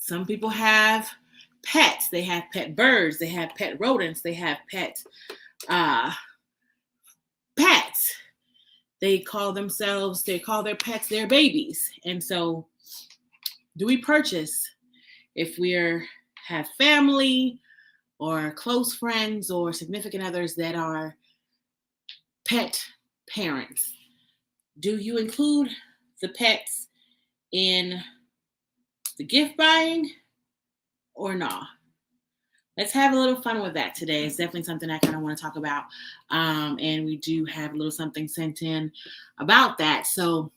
Some people have pets. They have pet birds. They have pet rodents. They have uh, pets. They call their pets their babies. And so do we purchase if have family or close friends or significant others that are pet parents? Do you include the pets in the gift buying or not? Let's have a little fun with that today. It's definitely something I kind of want to talk about. And we do have a little something sent in about that. So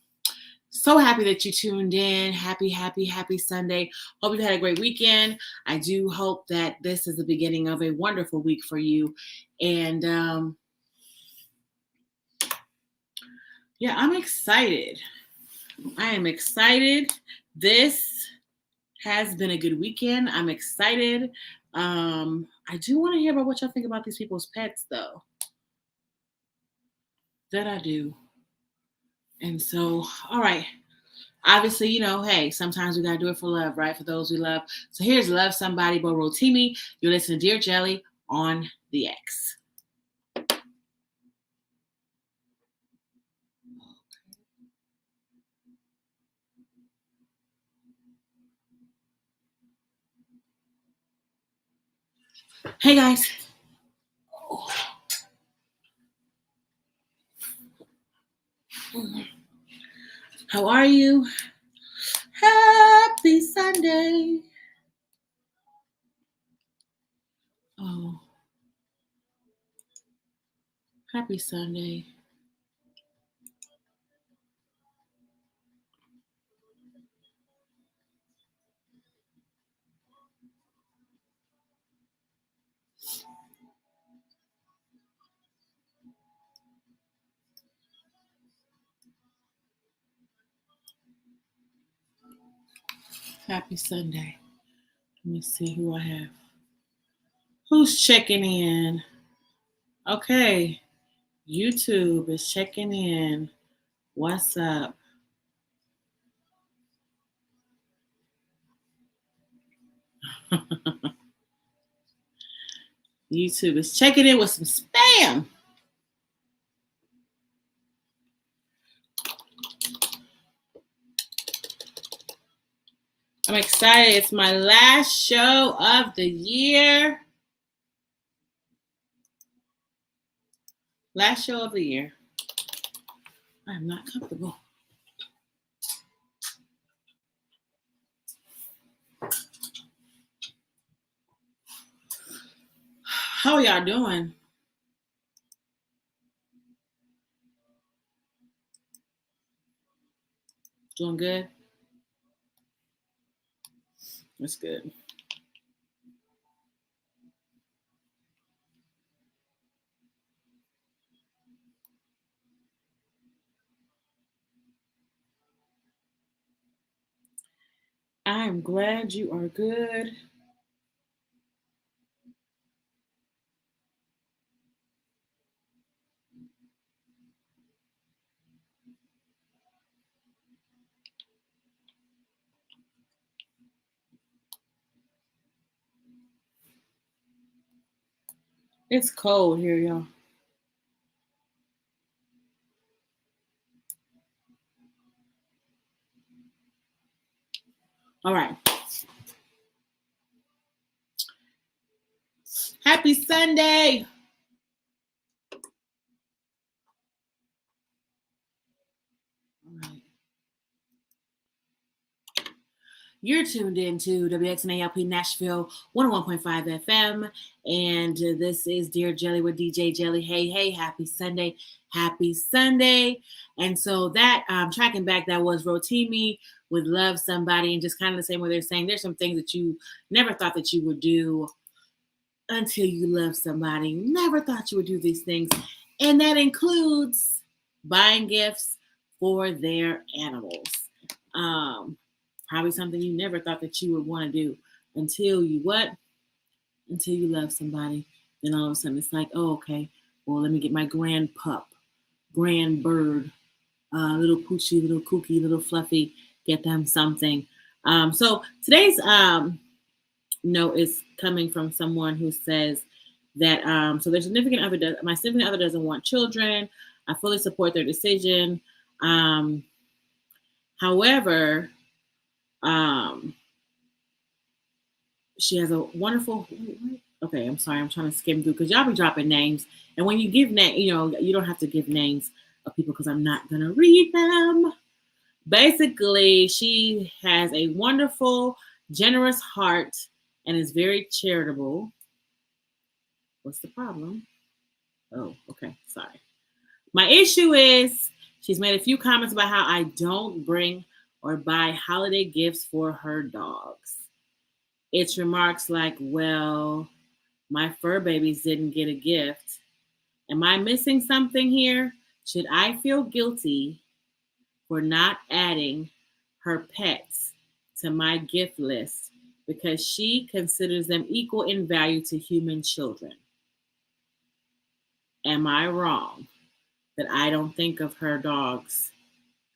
happy that you tuned in. Happy Sunday. Hope you've had a great weekend. I do hope that this is the beginning of a wonderful week for you. And I'm excited. I am excited. This has been a good weekend. I'm excited. I do want to hear about what y'all think about these people's pets, though. That I do. And so, all right. Obviously, hey, sometimes we got to do it for love, right? For those we love. So here's Love Somebody by Rotimi. You're listening to Dear Jelly on the X. Hey, guys. How are you? Happy Sunday. Oh, happy Sunday. Happy Sunday. Let me see who I have. Who's checking in? Okay. YouTube is checking in. What's up? YouTube is checking in with some spam. I'm excited. It's my last show of the year. Last show of the year. I'm not comfortable. How are y'all doing? Doing good? That's good. I'm glad you are good. It's cold here, y'all. All right. Happy Sunday. All right. You're tuned in to WXNALP Nashville 101.5 FM. And this is Dear Jelly with DJ Jelly. Hey, happy Sunday. Happy Sunday. And so that, tracking back, that was Rotimi with Love Somebody. And just kind of the same way they're saying, there's some things that you never thought that you would do until you love somebody. Never thought you would do these things. And that includes buying gifts for their animals. Probably something you never thought that you would want to do until you what? Until you love somebody. Then all of a sudden it's like, oh, okay, well, let me get my grand pup, grand bird, little poochie, little kooky, little fluffy, get them something. So today's note is coming from someone who says that so their significant other my significant other doesn't want children. I fully support their decision. However, she has a wonderful. Okay, I'm sorry, I'm trying to skim through because y'all be dropping names, and when you give name, you don't have to give names of people because I'm not gonna read them. Basically, she has a wonderful, generous heart and is very charitable. What's the problem? Oh, okay, sorry. My issue is she's made a few comments about how I don't bring or buy holiday gifts for her dogs. It's remarks like, well, my fur babies didn't get a gift. Am I missing something here? Should I feel guilty for not adding her pets to my gift list because she considers them equal in value to human children? Am I wrong that I don't think of her dogs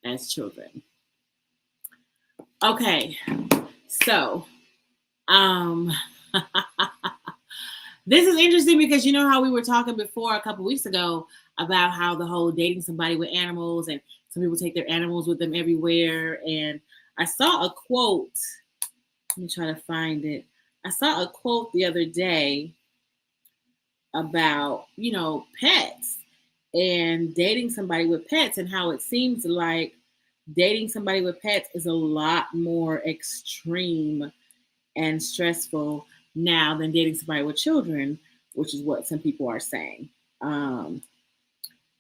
as children? Okay, so this is interesting because you know how we were talking before a couple weeks ago about how the whole dating somebody with animals, and some people take their animals with them everywhere. And I saw a quote. Let me try to find it. I saw a quote the other day about, pets and dating somebody with pets, and how it seems like dating somebody with pets is a lot more extreme and stressful now than dating somebody with children, which is what some people are saying.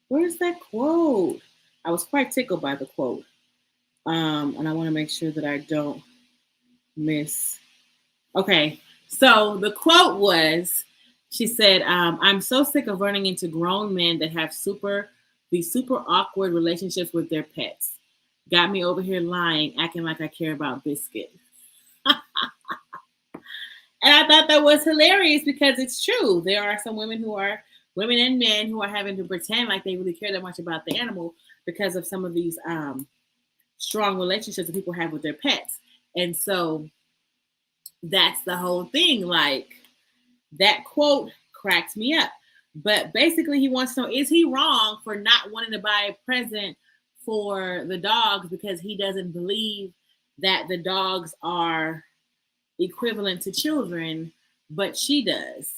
Where's that quote? I was quite tickled by the quote. And I want to make sure that I don't miss. Okay, so the quote was, she said, I'm so sick of running into grown men that have these super awkward relationships with their pets. Got me over here lying, acting like I care about Biscuit. And I thought that was hilarious because it's true. There are some women and men who are having to pretend like they really care that much about the animal because of some of these strong relationships that people have with their pets. And so that's the whole thing. Like, that quote cracked me up. But basically he wants to know, is he wrong for not wanting to buy a present for the dogs because he doesn't believe that the dogs are equivalent to children, but she does,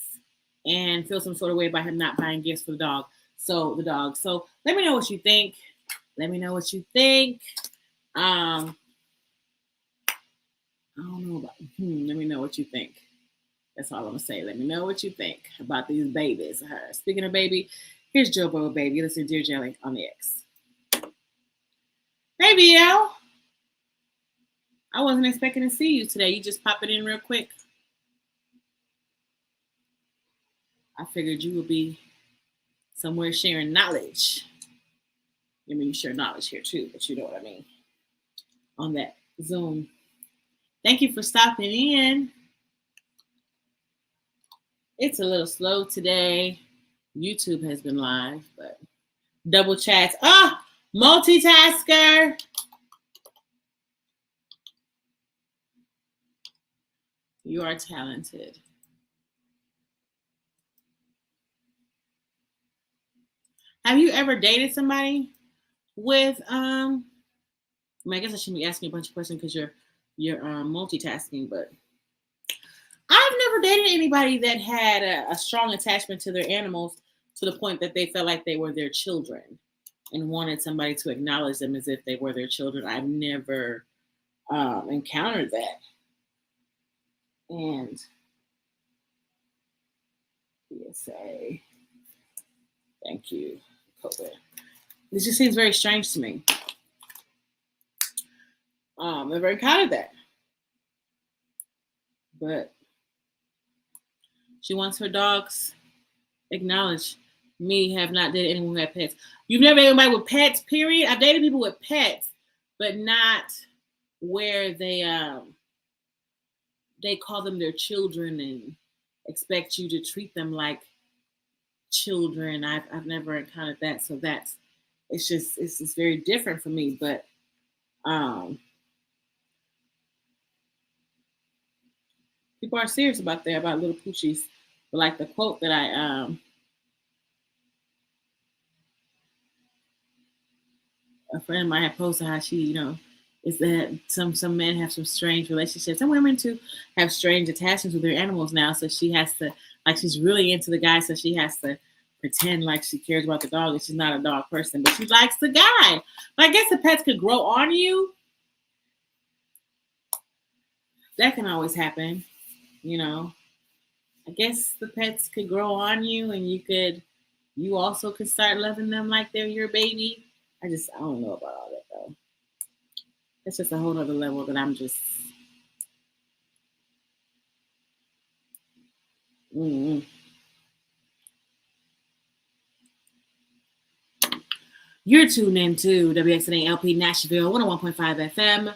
and feel some sort of way about him not buying gifts for the dog. So let me know what you think. I don't know about. Let me know what you think. That's all I'm gonna say. Let me know what you think about these babies. Speaking of baby, here's Joe Bobo Baby. Listen to Dear Jelly on the X. Hey, BL. I wasn't expecting to see you today. You just pop it in real quick. I figured you would be somewhere sharing knowledge. I mean, you share knowledge here too, but you know what I mean. On that Zoom. Thank you for stopping in. It's a little slow today. YouTube has been live, but double chats. Multitasker. You are talented. Have you ever dated somebody with I guess I shouldn't be asking you a bunch of questions because you're multitasking, but I've never dated anybody that had a strong attachment to their animals to the point that they felt like they were their children and wanted somebody to acknowledge them as if they were their children. I've never encountered that. And PSA, thank you, COVID. This just seems very strange to me. I've never encountered that. But she wants her dogs acknowledged. Me, have not dated anyone who had pets. You've never dated anybody with pets, period? I've dated people with pets, but not where they call them their children and expect you to treat them like children. I've never encountered that. So it's just very different for me. But People are serious about that, about little poochies. But like the quote that a friend of mine had posted how she, is that some men have some strange relationships. Some women too have strange attachments with their animals now. So she has to, like, she's really into the guy, so she has to pretend like she cares about the dog and she's not a dog person, but she likes the guy. But I guess the pets could grow on you. That can always happen, you know. I guess the pets could grow on you and you also could start loving them like they're your baby. I don't know about all that though. It's just a whole other level that I'm just. Mm. You're tuned into WXNA LP Nashville 101.5 FM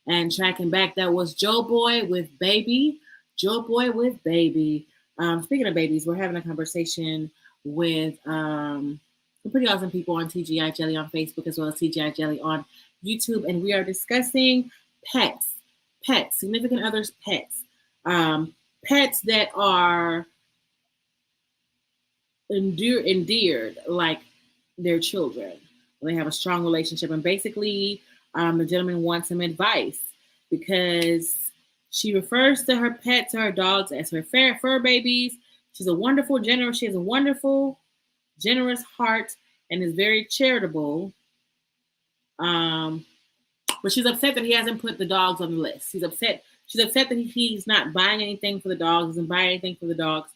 and tracking back. That was Joe Boy with Baby. Joe Boy with Baby. Speaking of babies, we're having a conversation with some pretty awesome people on TGI Jelly on Facebook as well as TGI Jelly on YouTube, and we are discussing pets, significant others, pets, pets that are endeared like their children. They have a strong relationship, and basically, the gentleman wants some advice because she refers to her pets, to her dogs, as her fur babies. She has a wonderful, generous heart, and is very charitable. But she's upset that he hasn't put the dogs on the list. She's upset that he's not buying anything for the dogs, doesn't buy anything for the dogs.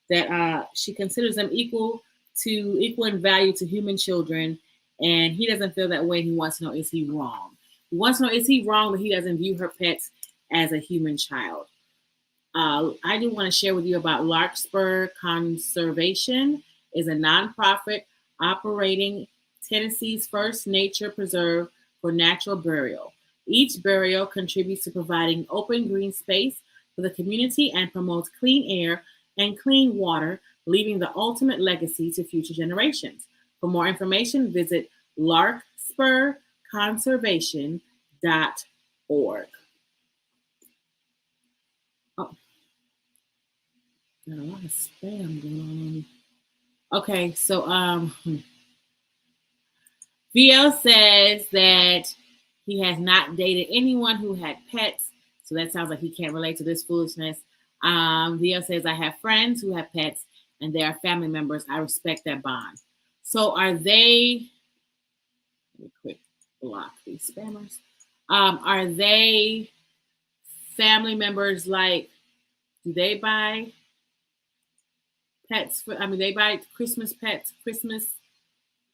That she considers them equal in value to human children, and he doesn't feel that way. He wants to know, is he wrong? He wants to know, is he wrong that he doesn't view her pets as a human child? I do want to share with you about Larkspur Conservation. Is a nonprofit operating Tennessee's first nature preserve for natural burial. Each burial contributes to providing open green space for the community and promotes clean air and clean water, leaving the ultimate legacy to future generations. For more information, visit larkspurconservation.org. Oh, got a lot of spam going on. Okay, so VL says that he has not dated anyone who had pets, so that sounds like he can't relate to this foolishness. VL says, I have friends who have pets and they are family members. I respect that bond. So are they, let me quick block these spammers. Are they family members? Like, do they buy pets they buy Christmas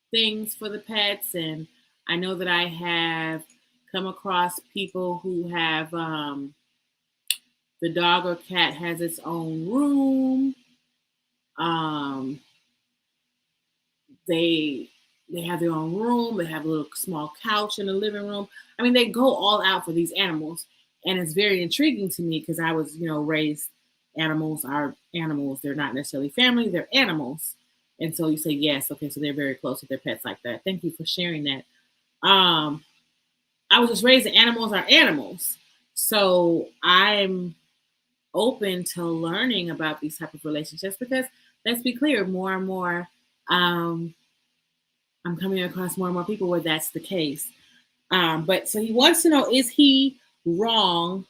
things for the pets? And I know that I have come across people who have the dog or cat has its own room. They have their own room. They have a little small couch in the living room. I mean, they go all out for these animals, and it's very intriguing to me because I was, raised. Animals are animals. They're not necessarily family. They're animals. And so you say, yes, okay, so they're very close with their pets like that. Thank you for sharing that. I was just raised that animals are animals. So I'm open to learning about these type of relationships because let's be clear, more and more, I'm coming across more and more people where that's the case. But so he wants to know, is he wrong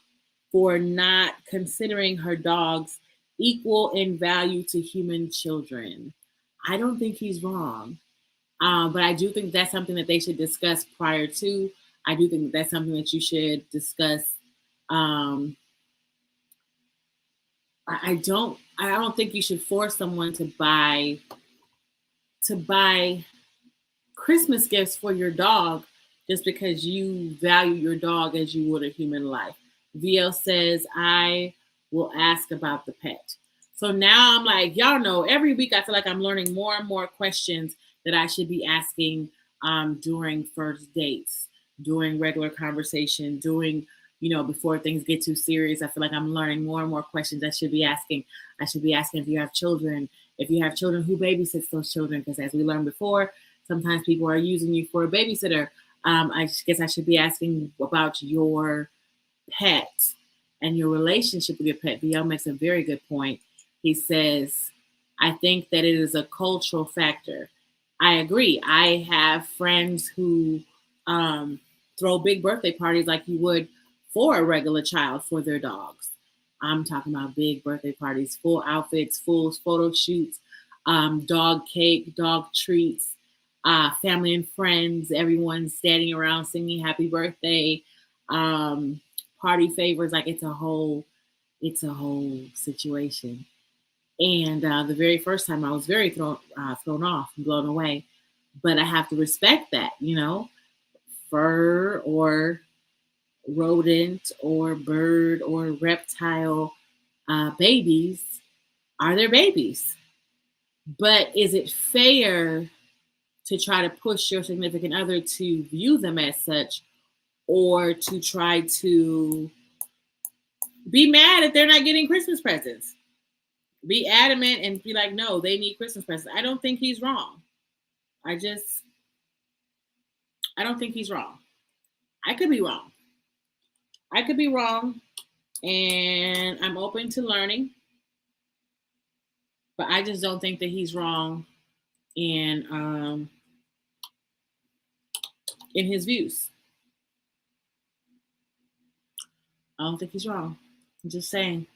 for not considering her dogs equal in value to human children? I don't think he's wrong. But I do think that's something that they should discuss prior to. I do think that's something that you should discuss. I don't think you should force someone to buy Christmas gifts for your dog just because you value your dog as you would a human life. VL says, I will ask about the pet. So now I'm like, y'all know, every week I feel like I'm learning more and more questions that I should be asking during first dates, during regular conversation, before things get too serious. I feel like I'm learning more and more questions I should be asking. I should be asking if you have children. If you have children, who babysits those children? Because as we learned before, sometimes people are using you for a babysitter. I guess I should be asking about your pet. and your relationship with your pet. VL makes a very good point. He says, I think that it is a cultural factor. I agree. I have friends who throw big birthday parties like you would for a regular child for their dogs. I'm talking about big birthday parties, full outfits, full photo shoots, dog cake, dog treats, family and friends, everyone standing around singing happy birthday, party favors. Like it's a whole situation. And the very first time I was very thrown off and blown away. But I have to respect that, fur or rodent or bird or reptile babies are their babies. But is it fair to try to push your significant other to view them as such, or to try to be mad if they're not getting Christmas presents? Be adamant and be like, no, they need Christmas presents. I don't think he's wrong. I don't think he's wrong. I could be wrong. I could be wrong, and I'm open to learning, but I just don't think that he's wrong in his views. I don't think he's wrong. I'm just saying.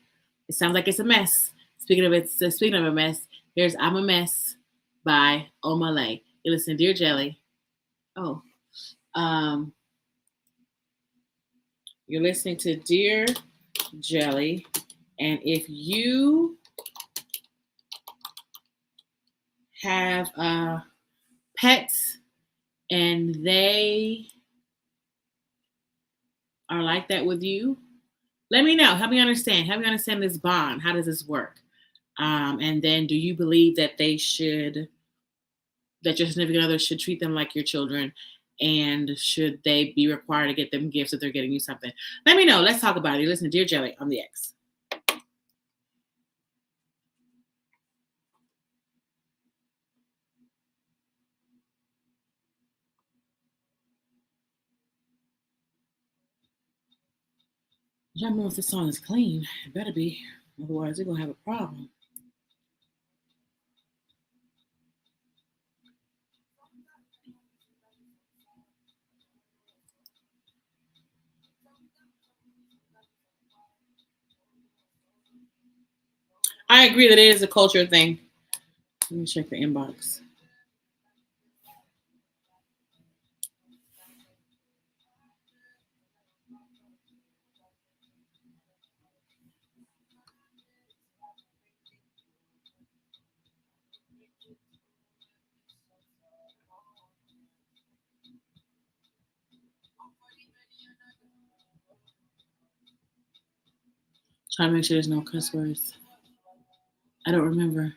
It sounds like it's a mess. Speaking of a mess, here's "I'm a Mess" by Omalay. You listen, Dear Jelly. Oh, you're listening to Dear Jelly, and if you have pets and they are like that with you, let me know. Help me understand. Help me understand this bond. How does this work? And then, do you believe that that your significant other should treat them like your children? And should they be required to get them gifts if they're getting you something? Let me know. Let's talk about it. You listen to Dear Jelly on the X. I don't know if this song is clean. It better be. Otherwise, we're going to have a problem. I agree that it is a culture thing. Let me check the inbox. Try to make sure there's no cuss words. I don't remember.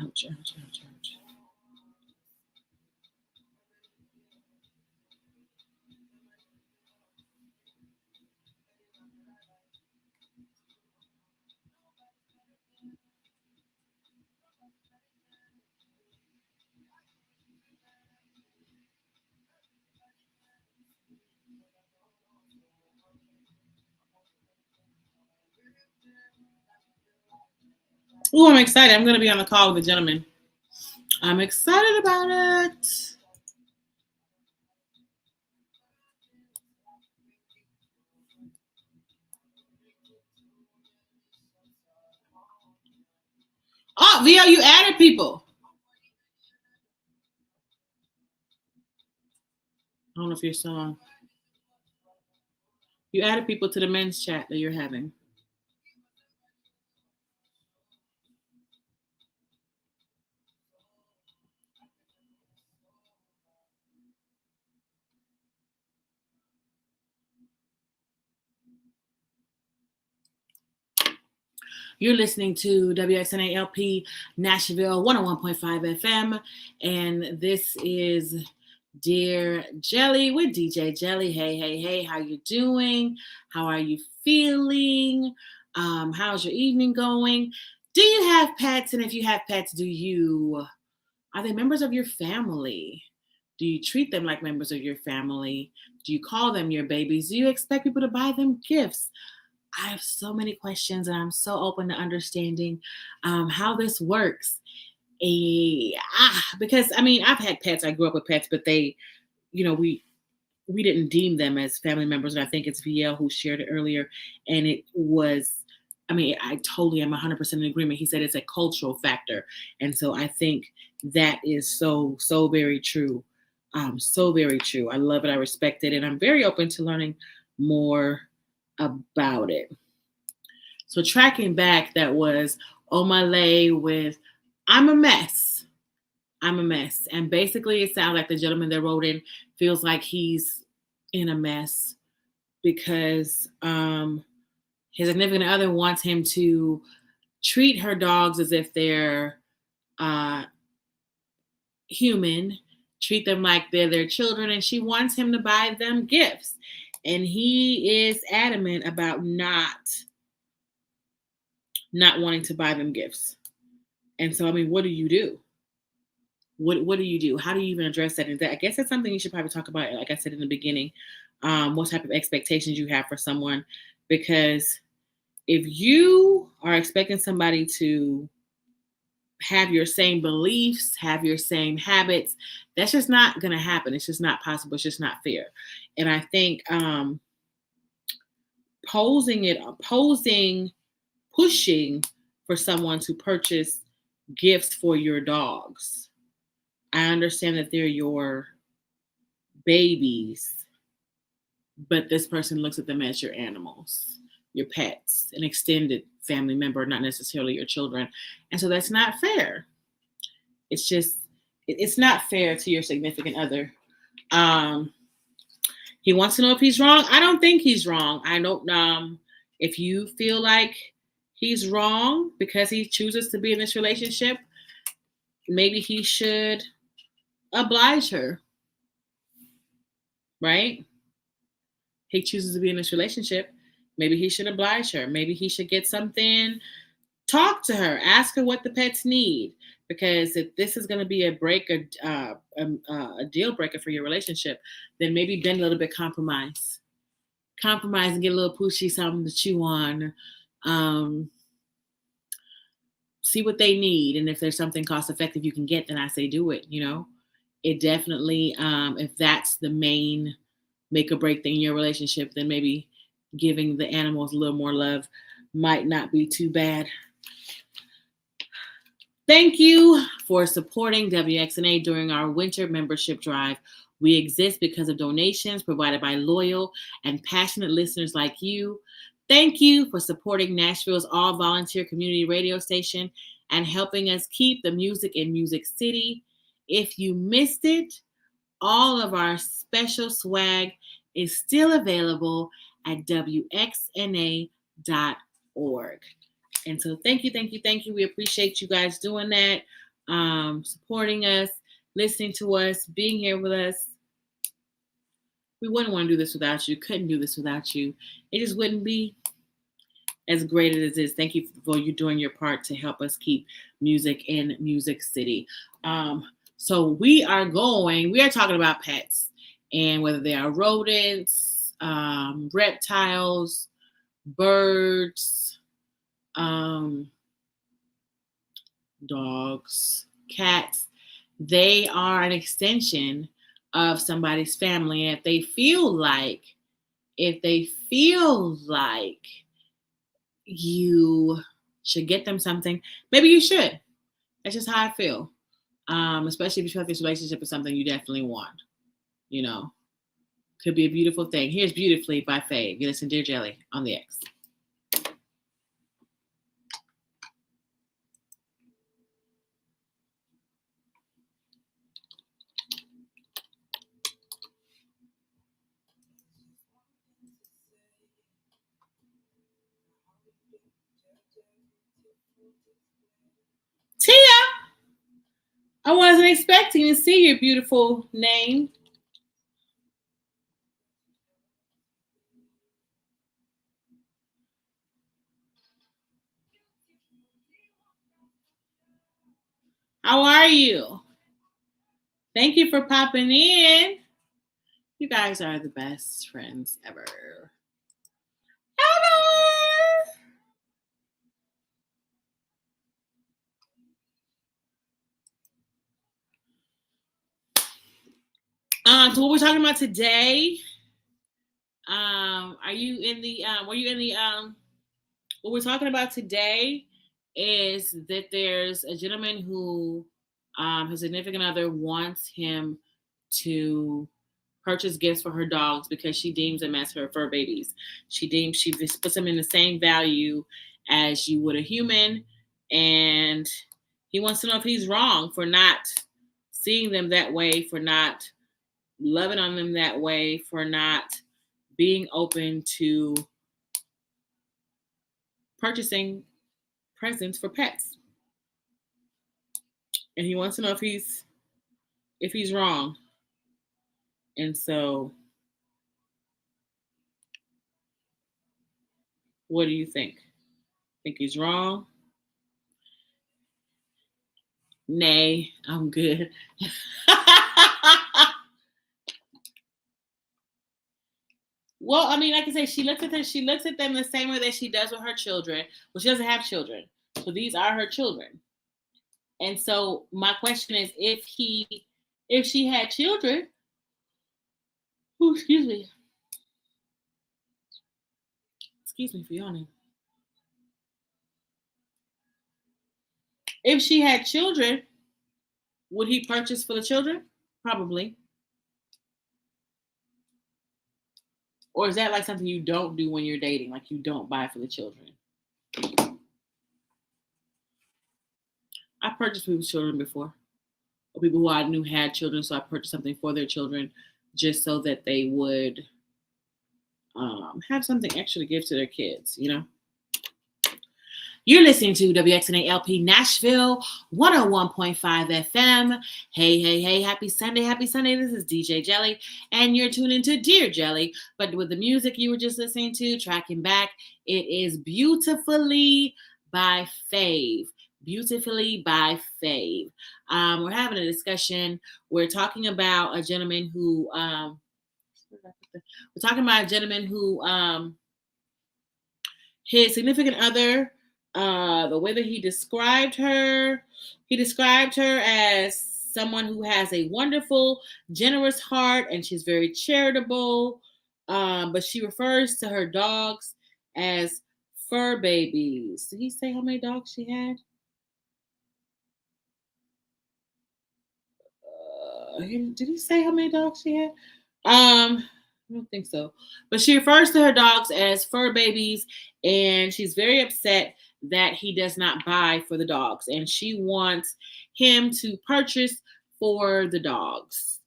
Ouch, ouch, ouch, ouch. Oh, I'm excited. I'm going to be on the call with a gentleman. I'm excited about it. Oh, VO, you added people. I don't know if you're still on. You added people to the men's chat that you're having. You're listening to WXNALP Nashville 101.5 FM, and this is Dear Jelly with DJ Jelly. Hey, hey, hey, how you doing? How are you feeling? How's your evening going? Do you have pets? And if you have pets, are they members of your family? Do you treat them like members of your family? Do you call them your babies? Do you expect people to buy them gifts? I have so many questions, and I'm so open to understanding how this works. Because I mean, I've had pets. I grew up with pets, but they, you know, we didn't deem them as family members. And I think it's VL who shared it earlier, and it was. I mean, I totally am 100% in agreement. He said it's a cultural factor, and so I think that is so very true. So very true. I love it. I respect it, and I'm very open to learning more about it. So tracking back, that was Omale with "I'm a Mess." I'm a mess. And basically, it sounds like the gentleman that wrote in feels like he's in a mess because his significant other wants him to treat her dogs as if they're uh, human, treat them like they're their children, and she wants him to buy them gifts. And he is adamant about not wanting to buy them gifts. And so, I mean, what do you do? What do you do? How do you even address that? And I guess that's something you should probably talk about, like I said in the beginning, what type of expectations you have for someone. Because if you are expecting somebody to have your same beliefs, have your same habits, that's just not going to happen. It's just not possible. It's just not fair. And I think pushing for someone to purchase gifts for your dogs. I understand that they're your babies, but this person looks at them as your animals, your pets, an extended family member, not necessarily your children. And so that's not fair. It's not fair to your significant other. He wants to know if he's wrong. I don't think he's wrong. I don't, if you feel like he's wrong because he chooses to be in this relationship, maybe he should oblige her, right? He chooses to be in this relationship. Maybe he should oblige her. Maybe he should get something, talk to her, ask her what the pets need. Because if this is going to be a deal breaker for your relationship, then maybe bend a little bit, compromise and get a little pushy, something to chew on. See what they need, and if there's something cost effective you can get, then I say do it. It definitely, if that's the main make or break thing in your relationship, then maybe giving the animals a little more love might not be too bad. Thank you for supporting WXNA during our winter membership drive. We exist because of donations provided by loyal and passionate listeners like you. Thank you for supporting Nashville's all-volunteer community radio station and helping us keep the music in Music City. If you missed it, all of our special swag is still available at WXNA.org. And so thank you. We appreciate you guys doing that, supporting us, listening to us, being here with us. We wouldn't want to do this without you. Couldn't do this without you. It just wouldn't be as great as it is. Thank you for you doing your part to help us keep music in Music City. So we are talking about pets, and whether they are rodents, reptiles, birds, dogs, cats. They are an extension of somebody's family. And if they feel like you should get them something, maybe you should. That's just how I feel. Especially if you feel like this relationship is something you definitely want. Could be a beautiful thing. Here's Beautifully by Faye. You listen to Dear Jelly on the X. Tia, I wasn't expecting to see your beautiful name. How are you? Thank you for popping in. You guys are the best friends ever. So what we're talking about today, are you in the were you in the what we're talking about today is that there's a gentleman who his significant other wants him to purchase gifts for her dogs because she deems them as her fur babies. She just puts them in the same value as you would a human, and he wants to know if he's wrong for not seeing them that way, for not loving on them that way, for not being open to purchasing presents for pets. And he wants to know if he's wrong. And so what do you think? Think he's wrong? Nay, I'm good. Well, I mean, like I say, she looks at them the same way that she does with her children. Well, she doesn't have children. So these are her children. And so my question is, if she had children, excuse me for yawning. If she had children, would he purchase for the children? Probably. Or is that like something you don't do when you're dating? Like you don't buy for the children? I purchased people's children before. Or people who I knew had children, so I purchased something for their children just so that they would have something extra to give to their kids, you know? You're listening to WXNALP Nashville 101.5 FM. Hey, happy Sunday. This is DJ Jelly, and you're tuned into Dear Jelly. But with the music you were just listening to, tracking back, it is Beautifully by Fave. Beautifully by Fave. We're having a discussion. We're talking about a gentleman who, his significant other, the way that he described her as someone who has a wonderful, generous heart, and she's very charitable. But she refers to her dogs as fur babies. Did he say how many dogs she had? Did he say how many dogs she had? I don't think so. But she refers to her dogs as fur babies, and she's very upset that he does not buy for the dogs, and she wants him to purchase for the dogs.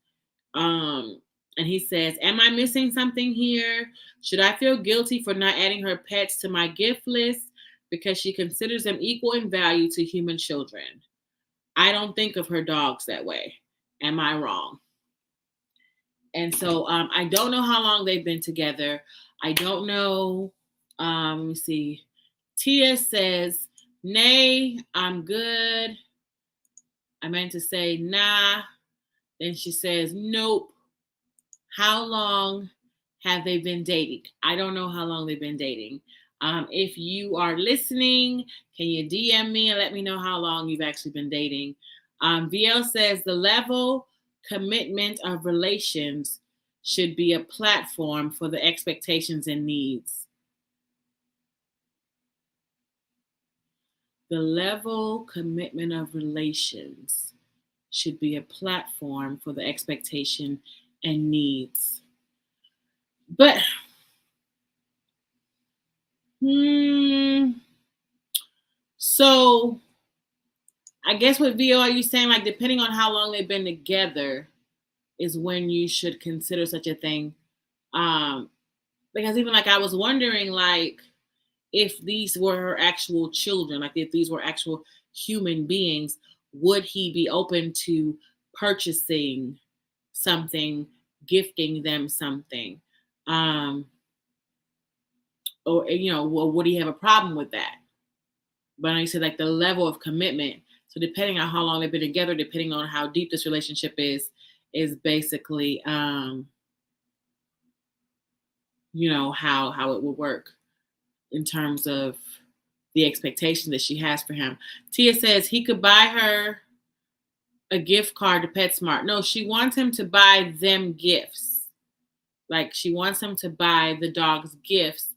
And he says, "Am I missing something here? Should I feel guilty for not adding her pets to my gift list because she considers them equal in value to human children? I don't think of her dogs that way. Am I wrong?" And so I don't know how long they've been together. I don't know. Let me see. Tia says, "Nay, I'm good." I meant to say, "Nah." Then she says, "Nope." How long have they been dating? I don't know how long they've been dating. If you are listening, can you DM me and let me know how long you've actually been dating? VL says, "The level commitment of relations should be a platform for the expectations and needs." The level commitment of relations should be a platform for the expectation and needs. But so I guess with VO, are you saying like depending on how long they've been together is when you should consider such a thing? Because even like I was wondering like if these were her actual children, like if these were actual human beings, would he be open to purchasing something, gifting them something? Or, you know, well, would he have a problem with that? But I said like the level of commitment, So depending on how long they've been together, depending on how deep this relationship is basically, how it would work in terms of the expectation that she has for him. Tia says he could buy her a gift card to PetSmart. No, she wants him to buy them gifts. Like she wants him to buy the dogs gifts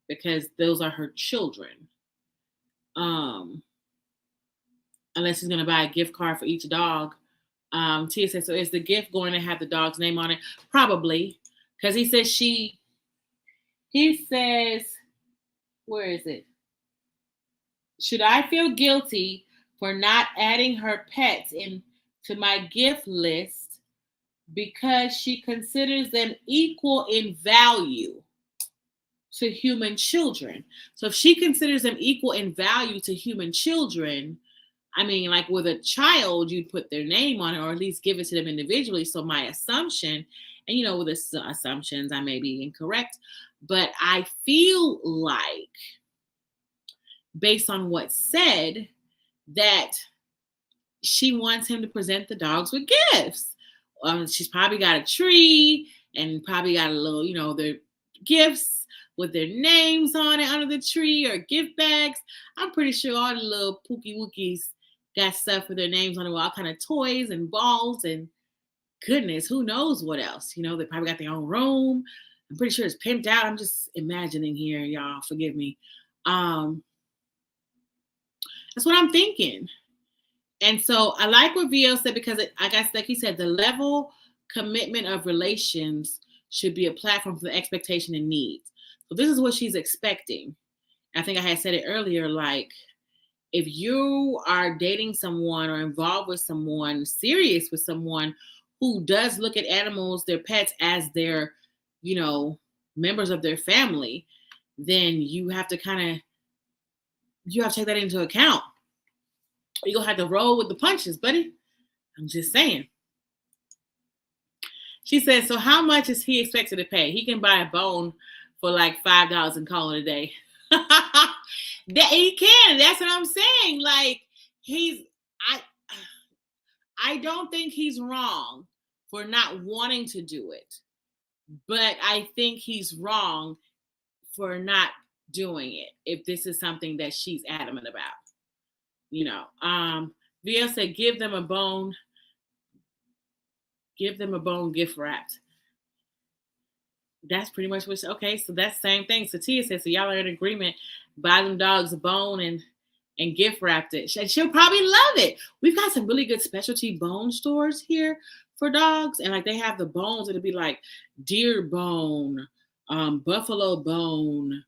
because those are her children. Unless he's going to buy a gift card for each dog. Tia says, so is the gift going to have the dog's name on it? Probably. Because he says, where is it? Should I feel guilty for not adding her pets into my gift list because she considers them equal in value to human children? So if she considers them equal in value to human children, I mean, like with a child, you'd put their name on it or at least give it to them individually. So my assumption, and with the assumptions, I may be incorrect, but I feel like, based on what's said, that she wants him to present the dogs with gifts. She's probably got a tree and probably got a little, their gifts with their names on it under the tree or gift bags. I'm pretty sure all the little pookie wookies got stuff with their names on it, with all kind of toys and balls and goodness, who knows what else. They probably got their own room. I'm pretty sure it's pimped out. I'm just imagining here, y'all. Forgive me. That's what I'm thinking. And so I like what VL said, because like he said, the level commitment of relations should be a platform for the expectation and needs. So this is what she's expecting. I think I had said it earlier, like, if you are dating someone or involved with someone, serious with someone who does look at animals, their pets, as their, members of their family, then you have to take that into account. You're going to have to roll with the punches, buddy. I'm just saying. She says, so how much is he expected to pay? He can buy a bone for like $5 and call it a day. That he can. That's what I'm saying. Like, I don't think he's wrong for not wanting to do it, but I think he's wrong for not doing it if this is something that she's adamant about. VL said, give them a bone gift wrapped. That's pretty much what okay, so that's the same thing. So Tia said, so y'all are in agreement, buy them dogs a bone and gift wrapped it. She'll probably love it. We've got some really good specialty bone stores here for dogs, and like they have the bones. It'll be like deer bone, buffalo bone.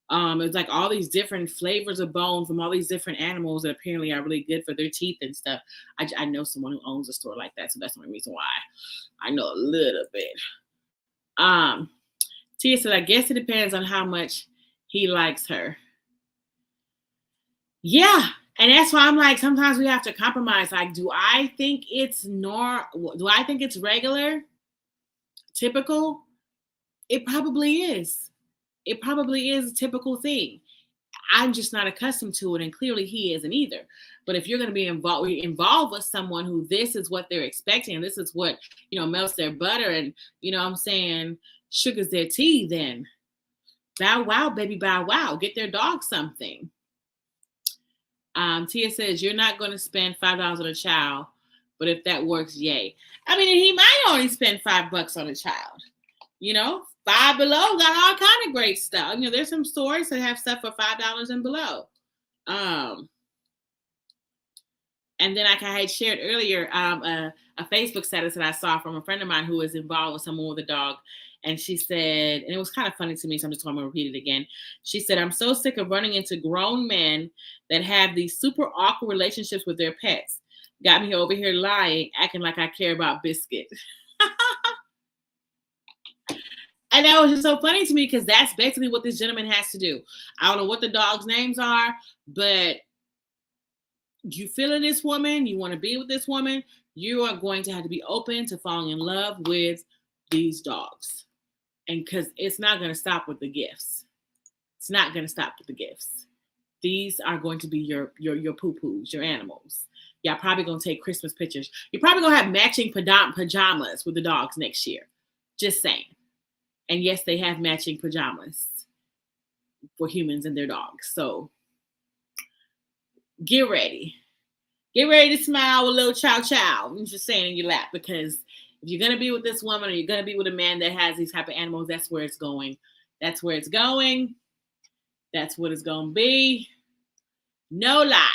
It's like all these different flavors of bone from all these different animals that apparently are really good for their teeth and stuff. I know someone who owns a store like that, so that's the only reason why I know a little bit. Tia said, I guess it depends on how much he likes her. Yeah. And that's why I'm like, sometimes we have to compromise. Like, do I think it's regular, typical? It probably is. It probably is a typical thing. I'm just not accustomed to it, and clearly he isn't either. But if you're going to be involved with someone who this is what they're expecting, and this is what, melts their butter and, sugars their tea, then bow wow, baby, bow wow. Get their dog something. Tia says, you're not going to spend $5 on a child, but if that works, yay. I mean, he might only spend $5 on a child. Five Below got all kind of great stuff. There's some stores that have stuff for $5 and below. And then, like I had shared earlier, a Facebook status that I saw from a friend of mine who was involved with someone with a dog. And she said, and it was kind of funny to me, so I'm just going to repeat it again. She said, I'm so sick of running into grown men that have these super awkward relationships with their pets. Got me over here lying, acting like I care about Biscuit. And that was just so funny to me, because that's basically what this gentleman has to do. I don't know what the dogs' names are, but you feeling this woman, you want to be with this woman, you are going to have to be open to falling in love with these dogs. And because it's not going to stop with the gifts. It's not going to stop with the gifts. These are going to be your poo-poos, your animals. Y'all probably gonna take Christmas pictures. You're probably gonna have matching pajamas with the dogs next year. Just saying. And yes, they have matching pajamas for humans and their dogs. So get ready. Get ready to smile with a little chow chow. I'm just saying in your lap, because if you're gonna be with this woman or you're gonna be with a man that has these type of animals, that's where it's going. That's where it's going. That's what it's gonna be. No lie.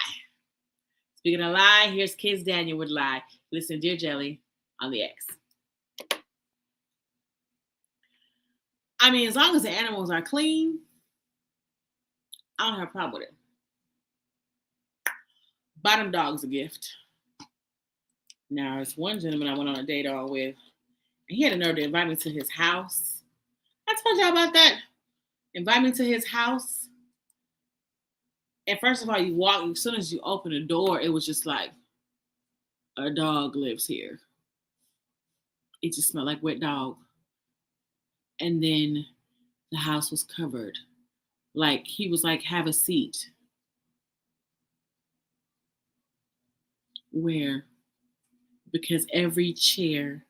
Speaking of lie, here's Kids Daniel with lie. Listen, Dear Jelly on the X. I mean, as long as the animals are clean, I don't have a problem with it. Buy them dogs a gift. Now, there's one gentleman I went on a date on with, and he had the nerve to invite me to his house. I told y'all about that. Invite me to his house. And first of all, you walk, as soon as you open the door, it was just like, a dog lives here. It just smelled like wet dog. And then the house was covered. Like, he was like, have a seat. Where? Because every chair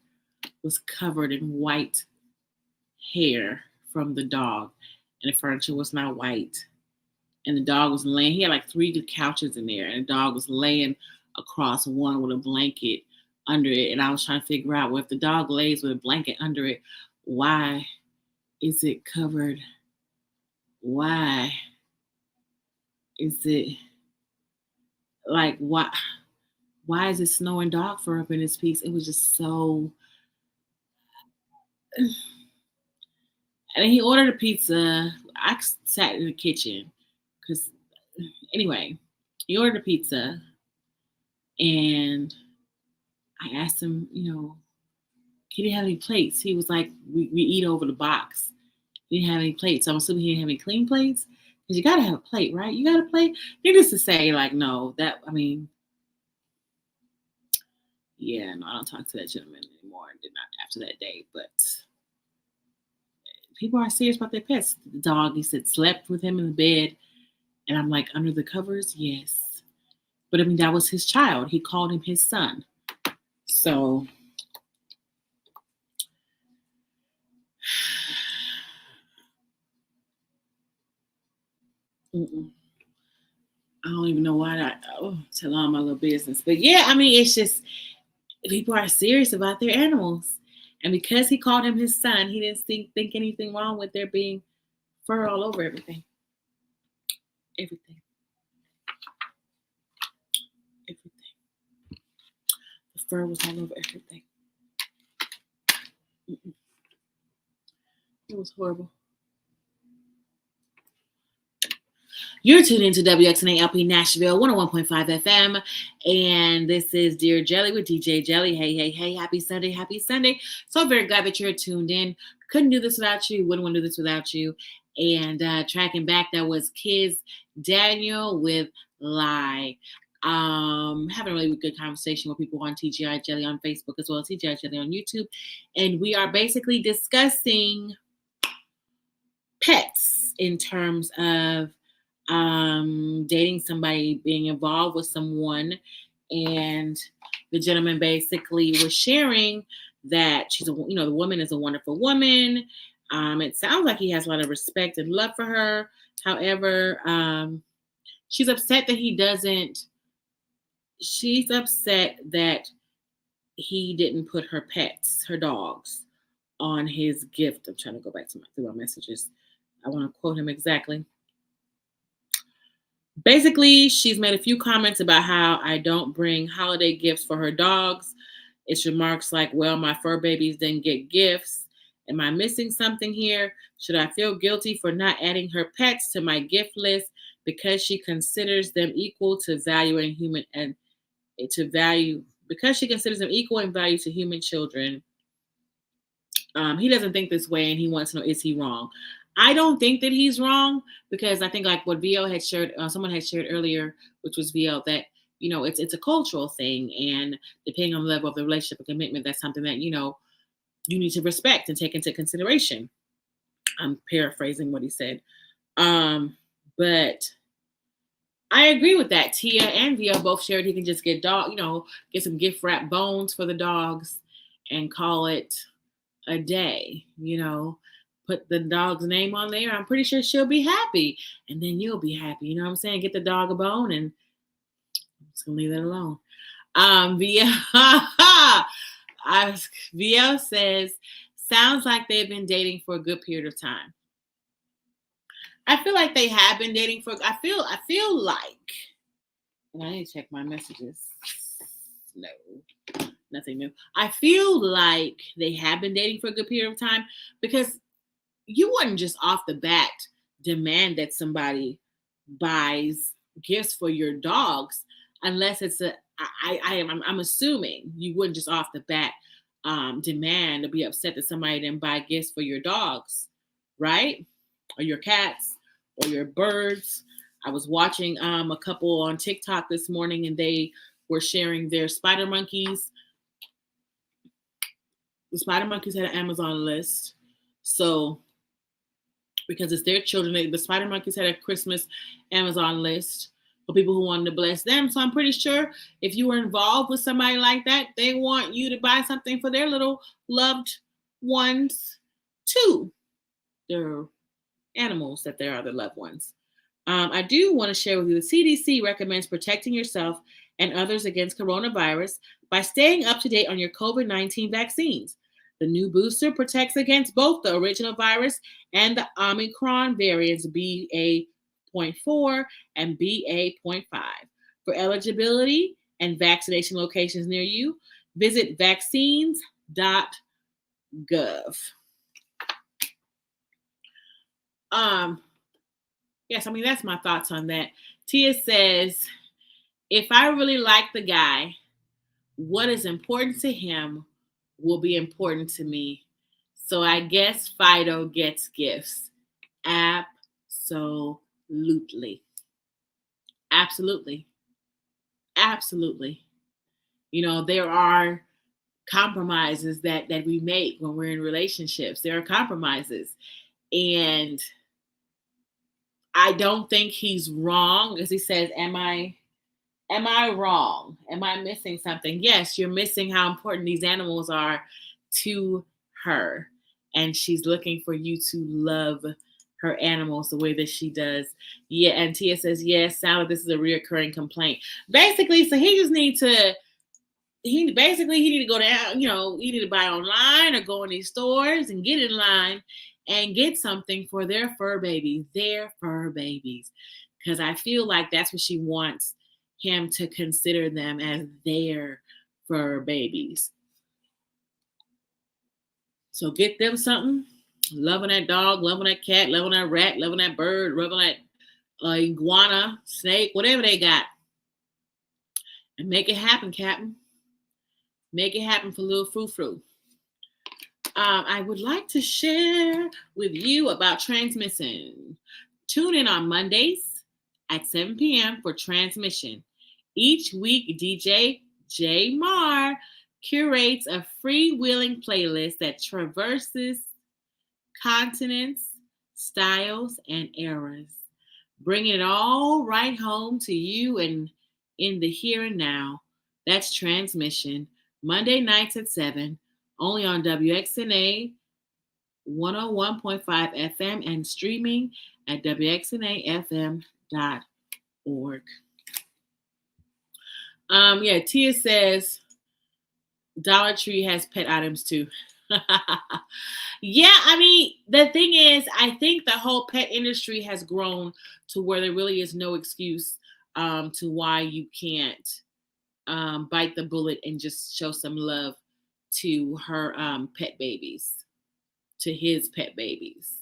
was covered in white hair from the dog. And the furniture was not white. And the dog was laying, he had like 3 good couches in there. And the dog was laying across one with a blanket under it. And I was trying to figure out, well, if the dog lays with a blanket under it, why is it covered? Why is it like, why is it snowing dog fur up in this piece? It was just so. And then he ordered a pizza. I sat in the kitchen because, anyway, he ordered a pizza, and I asked him, he didn't have any plates. He was like, we eat over the box. He didn't have any plates. So I'm assuming he didn't have any clean plates. Because you got to have a plate, right? You got a plate? Needless to say, like, no, yeah, no, I don't talk to that gentleman anymore. I did not after that day. But people are serious about their pets. The dog, he said, slept with him in the bed. And I'm like, under the covers? Yes. But that was his child. He called him his son. So I don't even know why I tell all my little business. But yeah, it's just people are serious about their animals. And because he called him his son, he didn't think anything wrong with there being fur all over everything. Everything. The fur was all over everything. It was horrible. You're tuned into WXNALP Nashville 101.5 FM. And this is Dear Jelly with DJ Jelly. Hey, happy Sunday, happy Sunday. So very glad that you're tuned in. Couldn't do this without you. Wouldn't want to do this without you. And tracking back, that was Kids Daniel with Lie. Having a really good conversation with people on TGI Jelly on Facebook as well as TGI Jelly on YouTube. And we are basically discussing pets in terms of dating somebody, being involved with someone, and the gentleman basically was sharing that she's the woman is a wonderful woman. It sounds like he has a lot of respect and love for her. However, she's upset that he doesn't. She's upset that he didn't put her pets, her dogs, on his gift. I'm trying to go back through my messages. I want to quote him exactly. Basically, she's made a few comments about how I don't bring holiday gifts for her dogs. It's remarks like, well, my fur babies didn't get gifts. Am I missing something here? Should I feel guilty for not adding her pets to my gift list because she considers them equal to value and human and to value because she considers them equal in value to human children? He doesn't think this way, and he wants to know, is he wrong? I don't think that he's wrong, because I think like what VO had shared, someone had shared earlier, which was VO, that, it's a cultural thing. And depending on the level of the relationship and commitment, that's something that, you need to respect and take into consideration. I'm paraphrasing what he said. But I agree with that. Tia and Via both shared he can just get get some gift wrap bones for the dogs and call it a day, put the dog's name on there. I'm pretty sure she'll be happy. And then you'll be happy. You know what I'm saying? Get the dog a bone and I'm just gonna leave that alone. VL says, sounds like they've been dating for a good period of time. I feel like they have been dating I feel like, and I need to check my messages. No, nothing new. I feel like they have been dating for a good period of time because you wouldn't just off the bat demand that somebody buys gifts for your dogs unless it's I'm assuming you wouldn't just off the bat demand or be upset that somebody didn't buy gifts for your dogs, right? Or your cats or your birds. I was watching a couple on TikTok this morning and they were sharing their spider monkeys. The spider monkeys had an Amazon list. So because it's their children, the spider monkeys had a Christmas Amazon list for people who wanted to bless them. So I'm pretty sure if you were involved with somebody like that, they want you to buy something for their little loved ones too. Their animals that they are their loved ones. I do want to share with you the CDC recommends protecting yourself and others against coronavirus by staying up to date on your COVID-19 vaccines. The new booster protects against both the original virus and the Omicron variants BA.4 and BA.5. For eligibility and vaccination locations near you, visit vaccines.gov. Yes, I mean, that's my thoughts on that. Tia says, if I really like the guy, what is important to him will be important to me. So I guess Fido gets gifts. Absolutely. Absolutely. Absolutely. There are compromises that we make when we're in relationships. There are compromises. And I don't think he's wrong, as he says, am I wrong? Am I missing something? Yes, you're missing how important these animals are to her. And she's looking for you to love her animals the way that she does. Yeah, and Tia says, yes, sound like this is a reoccurring complaint. Basically, so he just needs to, he need to go down, he need to buy online or go in these stores and get in line and get something for their fur babies. Because I feel like that's what she wants him to consider them as their fur babies. So get them something. Loving that dog, loving that cat, loving that rat, loving that bird, loving that iguana, snake, whatever they got. And make it happen, Captain. Make it happen for little frou-frou. I would like to share with you about Transmission. Tune in on Mondays at 7 p.m. for Transmission. Each week, DJ J. Mar curates a freewheeling playlist that traverses continents, styles, and eras, bringing it all right home to you and in the here and now. That's Transmission, Monday nights at 7, only on WXNA 101.5 FM and streaming at WXNAFM.org. Tia says Dollar Tree has pet items too. Yeah, I mean, the thing is, I think the whole pet industry has grown to where there really is no excuse to why you can't bite the bullet and just show some love to her pet babies, to his pet babies.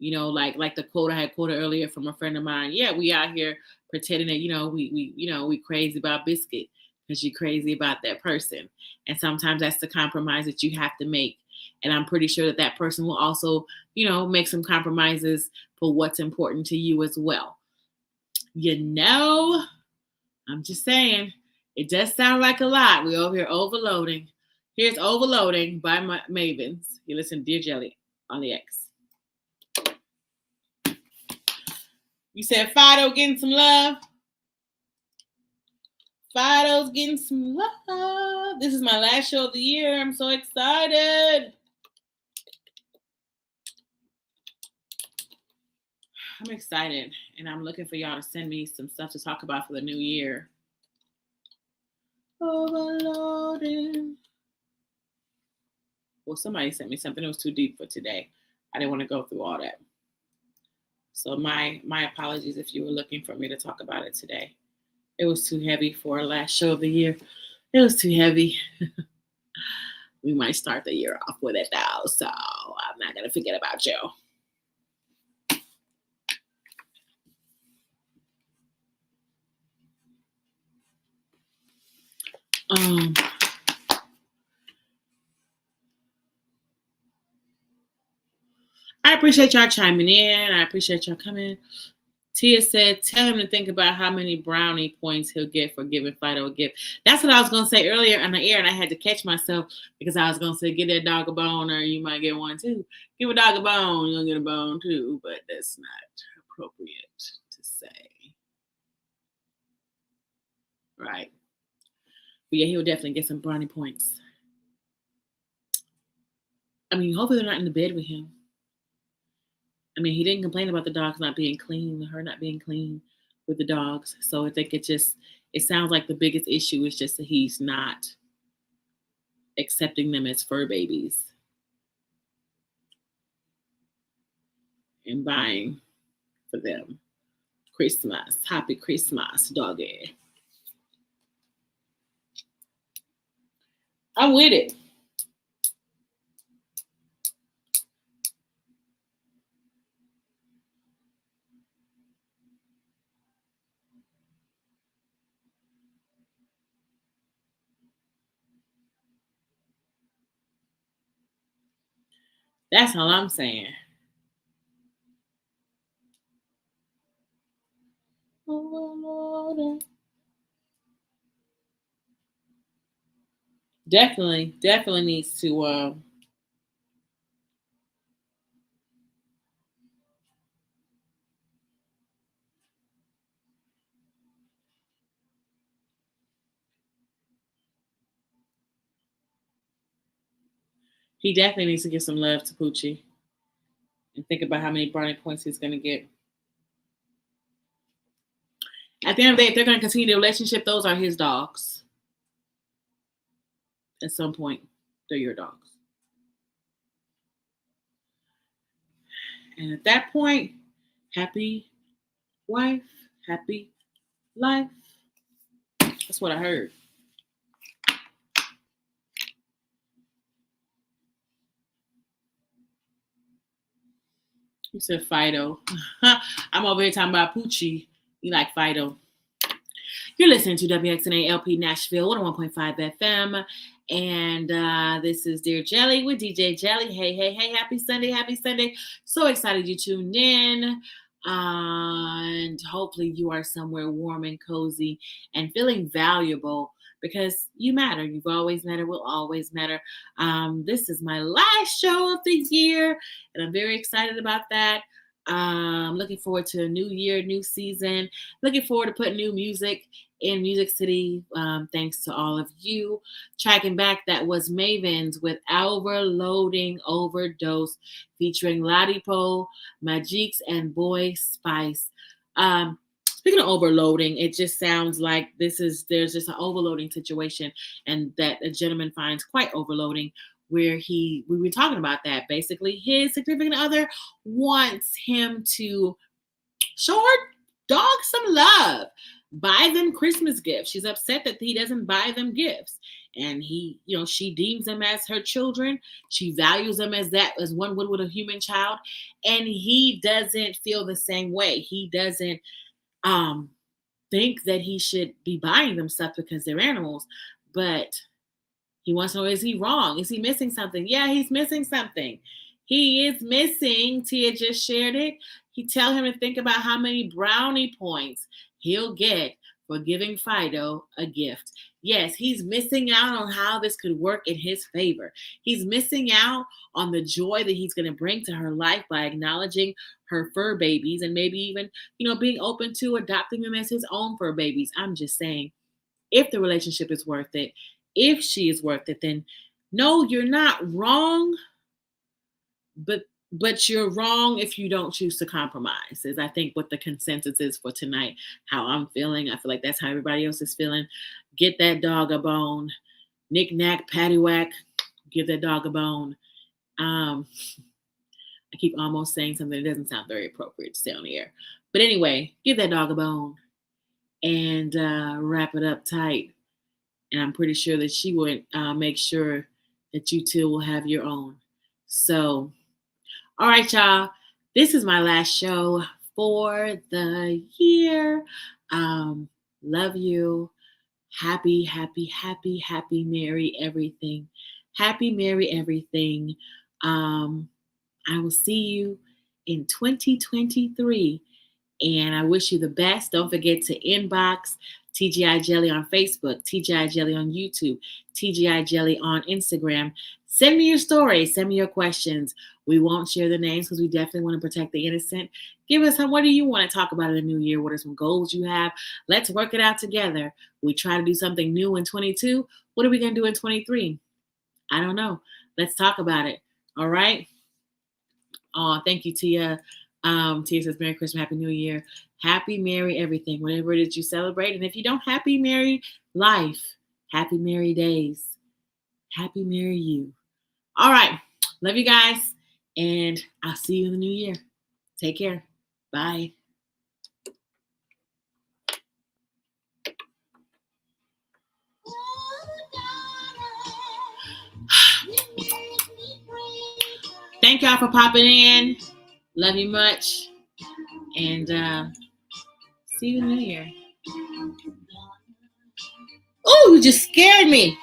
Like the quote I had quoted earlier from a friend of mine. Yeah, we out here pretending that we crazy about Biscuit because you're crazy about that person, and sometimes that's the compromise that you have to make. And I'm pretty sure that person will also, make some compromises for what's important to you as well. I'm just saying, it does sound like a lot. We're over here overloading. Here's Overloading by Mavens. You listen to Dear Jelly on the X. You said Fido getting some love? Fido's getting some love. This is my last show of the year. I'm so excited. I'm excited, and I'm looking for y'all to send me some stuff to talk about for the new year. Overloading. Well, somebody sent me something that was too deep for today. I didn't want to go through all that. So my apologies if you were looking for me to talk about it today. It was too heavy for our last show of the year. It was too heavy. We might start the year off with it though, so I'm not gonna forget about you. Um, I appreciate y'all chiming in. I appreciate y'all coming. Tia said, tell him to think about how many brownie points he'll get for giving Fido a gift. That's what I was going to say earlier on the air, and I had to catch myself because I was going to say, get that dog a bone, or you might get one too. Give a dog a bone, you'll get a bone too, but that's not appropriate to say. Right. But yeah, he'll definitely get some brownie points. I mean, hopefully they're not in the bed with him. I mean, he didn't complain about the dogs not being clean, her not being clean with the dogs. So I think it sounds like the biggest issue is just that he's not accepting them as fur babies and buying for them. Christmas. Happy Christmas, doggy. I'm with it. That's all I'm saying. Definitely needs to. He definitely needs to give some love to Poochie and think about how many brownie points he's going to get. At the end of the day, if they're going to continue the relationship, those are his dogs. At some point, they're your dogs. And at that point, happy wife, happy life. That's what I heard. You said Fido. I'm over here talking about Poochie. You like Fido. You're listening to WXNA LP Nashville 101.5 FM. And this is Dear Jelly with DJ Jelly. Hey, hey, hey, happy Sunday, happy Sunday. So excited you tuned in. And hopefully you are somewhere warm and cozy and feeling valuable because you matter. You've always mattered, will always matter. This is my last show of the year, and I'm very excited about that. Looking forward to a new year, new season. Looking forward to putting new music in Music City. Thanks to all of you. Tracking back, that was Mavens with Overloading Overdose featuring Ladipo, Majix, and Boy Spice. Speaking of overloading, it just sounds like there's just an overloading situation, and that a gentleman finds quite overloading. Where we were talking about that. Basically, his significant other wants him to show her dog some love, buy them Christmas gifts. She's upset that he doesn't buy them gifts. And she deems them as her children. She values them as one would with a human child. And he doesn't feel the same way. He doesn't think that he should be buying them stuff because they're animals. But he wants to know, is he wrong? Is he missing something? Yeah, he's missing something. He is missing. Tia just shared it. He tell him to think about how many brownie points he'll get for giving Fido a gift. Yes, he's missing out on how this could work in his favor. He's missing out on the joy that he's going to bring to her life by acknowledging her fur babies and maybe even, being open to adopting them as his own fur babies. I'm just saying, if the relationship is worth it, if she is worth it, then no, you're not wrong, but you're wrong if you don't choose to compromise, is I think what the consensus is for tonight, how I'm feeling. I feel like that's how everybody else is feeling. Get that dog a bone. Knick knack, paddywhack, give that dog a bone. I keep almost saying something that doesn't sound very appropriate to say on the air. But anyway, give that dog a bone and wrap it up tight. And I'm pretty sure that she would make sure that you two will have your own. So, all right, y'all. This is my last show for the year. Love you. Happy, happy, happy, happy, merry everything. Happy, merry everything. I will see you in 2023. And I wish you the best. Don't forget to inbox TGI Jelly on Facebook, TGI Jelly on YouTube, TGI Jelly on Instagram. Send me your stories. Send me your questions. We won't share the names because we definitely want to protect the innocent. Give us what do you want to talk about in the new year? What are some goals you have? Let's work it out together. We try to do something new in 22. What are we going to do in 23? I don't know. Let's talk about it. All right. Oh, thank you, Tia. Tia says, Merry Christmas, Happy New Year. Happy, merry everything, whatever it is you celebrate. And if you don't, happy, merry life. Happy, merry days. Happy, merry you. All right. Love you guys. And I'll see you in the new year. Take care. Bye. Thank y'all for popping in. Love you much. And see you in the new year. Oh, you just scared me.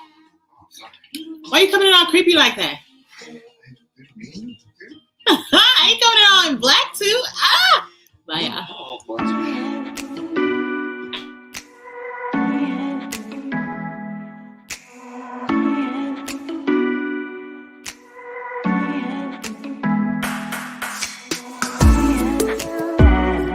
Why are you coming in all creepy like that? I ain't coming in all in black too. Ah!